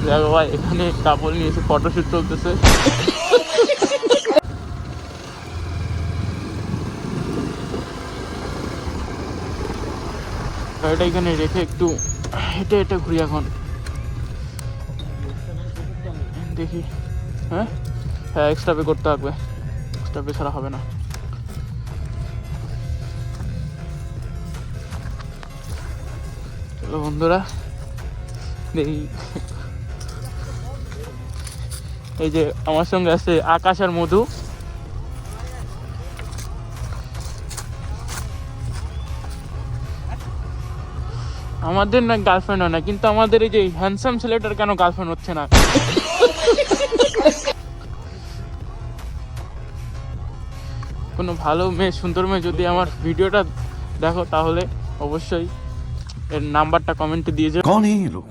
দেখো ভাই, এখানে কাপড় নিয়ে এসে ফটোশুট চলতেছে। গাড়িটা এখানে রেখে একটু হেঁটে হেঁটে ঘুরি এখন, দেখি। হ্যাঁ হ্যাঁ, এক্সট্রা পে করতে হবে, এক্সট্রা পে ছাড়া হবে না। চলো বন্ধুরা, দেখি। এই যে আমার সঙ্গে আছে আকাশ আর মধু। আমাদের না গার্লফ্রেন্ড হয় না, কিন্তু আমাদের এই যে হ্যান্ডসাম ছেলেটার কেন গার্লফ্রেন্ড হচ্ছে না? কোনো ভালো মেয়ে, সুন্দর মেয়ে যদি আমার ভিডিওটা দেখো তাহলে অবশ্যই এর নাম্বারটা কমেন্টে দিয়ে যাও। कौन है ये लोग?